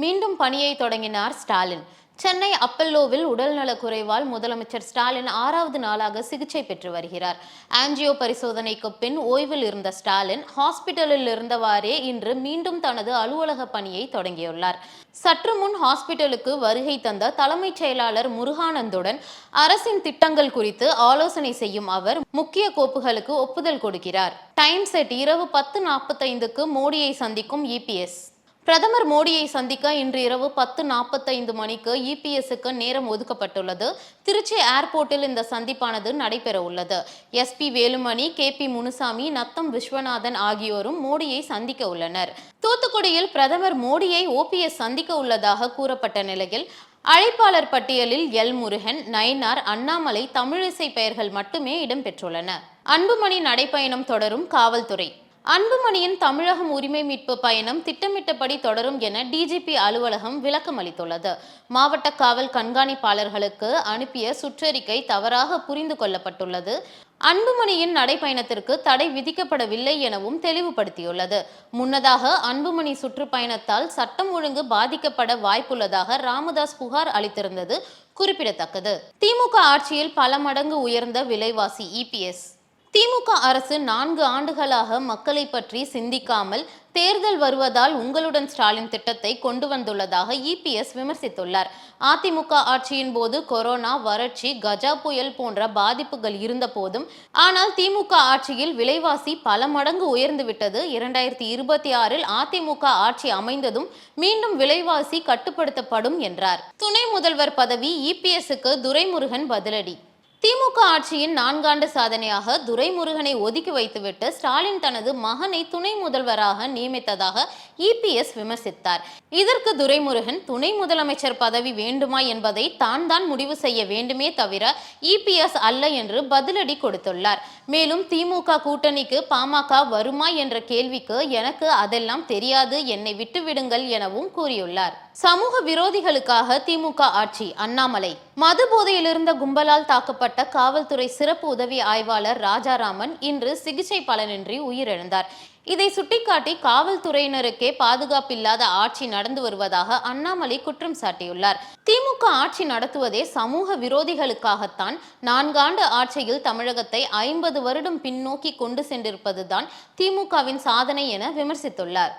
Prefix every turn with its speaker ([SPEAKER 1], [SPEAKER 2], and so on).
[SPEAKER 1] மீண்டும் பணியை தொடங்கினார் ஸ்டாலின். சென்னை அப்பல்லோவில் உடல்நலக் குறைவால் முதலமைச்சர் ஸ்டாலின் 6வது நாளாக சிகிச்சை பெற்று வருகிறார். ஆஞ்சியோ பரிசோதனைக்கு பின் ஓய்வில் இருந்த ஸ்டாலின் ஹாஸ்பிட்டலில் இருந்தவாறே இன்று மீண்டும் தனது அலுவலக பணியை தொடங்கியுள்ளார். சற்று முன் ஹாஸ்பிட்டலுக்கு வருகை தந்த தலைமைச் செயலாளர் முருகானந்துடன் அரசின் திட்டங்கள் குறித்து ஆலோசனை செய்யும் அவர் முக்கிய கோப்புகளுக்கு ஒப்புதல் கொடுக்கிறார். டைம் செட் இரவு 10:45க்கு மோடியை சந்திக்கும் இபிஎஸ். பிரதமர் மோடியை சந்திக்க இன்று இரவு 10:45 மணிக்கு இபிஎஸ்க்கு நேரம் ஒதுக்கப்பட்டுள்ளது. திருச்சி ஏர்போர்ட்டில் இந்த சந்திப்பானது நடைபெற உள்ளது. எஸ்பி வேலுமணி, கேபி முனுசாமி, நத்தம் விஸ்வநாதன் ஆகியோரும் மோடியை சந்திக்க உள்ளனர். தூத்துக்குடியில் பிரதமர் மோடியை ஓபிஎஸ் சந்திக்க உள்ளதாக கூறப்பட்ட நிலையில் அழைப்பாளர் பட்டியலில் எல். முருகன், நயினார், அண்ணாமலை, தமிழிசை பெயர்கள் மட்டுமே இடம்பெற்றுள்ளன. அன்புமணி நடைப்பயணம் தொடரும் காவல்துறை. அன்புமணியின் தமிழகம் உரிமை மீட்பு பயணம் திட்டமிட்டபடி தொடரும் என டிஜிபி அலுவலகம் விளக்கம் அளித்துள்ளது. மாவட்ட காவல் கண்காணிப்பாளர்களுக்கு அனுப்பிய சுற்றறிக்கை தவறாக புரிந்து கொள்ளப்பட்டுள்ளது. அன்புமணியின் நடைப்பயணத்திற்கு தடை விதிக்கப்படவில்லை எனவும் தெளிவுபடுத்தியுள்ளது. முன்னதாக அன்புமணி சுற்றுப்பயணத்தால் சட்டம் ஒழுங்கு பாதிக்கப்பட வாய்ப்புள்ளதாக ராமதாஸ் புகார் அளித்திருந்தது குறிப்பிடத்தக்கது. திமுக ஆட்சியில் பல மடங்கு உயர்ந்த விலைவாசி. இபிஎஸ். திமுக அரசு 4 ஆண்டுகளாக மக்களை பற்றி சிந்திக்காமல் தேர்தல் வருவதால் உங்களுடன் ஸ்டாலின் திட்டத்தை கொண்டு வந்துள்ளதாக இபிஎஸ் விமர்சித்துள்ளார். அதிமுக ஆட்சியின் போது கொரோனா, வறட்சி, கஜா புயல் போன்ற பாதிப்புகள் இருந்த போதும் ஆனால் திமுக ஆட்சியில் விலைவாசி பல மடங்கு உயர்ந்துவிட்டது. 2026இல் அதிமுக ஆட்சி அமைந்ததும் மீண்டும் விலைவாசி கட்டுப்படுத்தப்படும் என்றார். துணை முதல்வர் பதவி. இபிஎஸ்க்கு துரைமுருகன் பதிலடி. திமுக ஆட்சியின் 4 ஆண்டு சாதனையாக துரைமுருகனை ஒதுக்கி வைத்துவிட்டு ஸ்டாலின் தனது மகனை துணை முதல்வராக நியமித்ததாக இபிஎஸ் விமர்சித்தார். இதற்கு துரைமுருகன் துணை முதலமைச்சர் பதவி வேண்டுமா என்பதை தான் முடிவு செய்ய வேண்டுமே தவிர இபிஎஸ் அல்ல என்று பதிலடி கொடுத்துள்ளார். மேலும் திமுக கூட்டணிக்கு பாமக வருமா என்ற கேள்விக்கு எனக்கு அதெல்லாம் தெரியாது, என்னை விட்டுவிடுங்கள் எனவும் கூறியுள்ளார். சமூக விரோதிகளுக்காக திமுக ஆட்சி. அண்ணாமலை. மது போதையில் இருந்த கும்பலால் தாக்கப்பட்ட காவல்துறை சிறப்பு உதவி ஆய்வாளர் ராஜாராமன் இன்று சிகிச்சை பலனின்றி உயிரிழந்தார். இதை சுட்டிக்காட்டி காவல்துறையினருக்கே பாதுகாப்பில்லாத ஆட்சி நடந்து வருவதாக அண்ணாமலை குற்றம் சாட்டியுள்ளார். திமுக ஆட்சி நடத்துவதே சமூக விரோதிகளுக்காகத்தான். 4 ஆண்டு ஆட்சியில் தமிழகத்தை 50 வருடம் பின்னோக்கி கொண்டு சென்றிருப்பதுதான் திமுகவின் சாதனை என விமர்சித்துள்ளார்.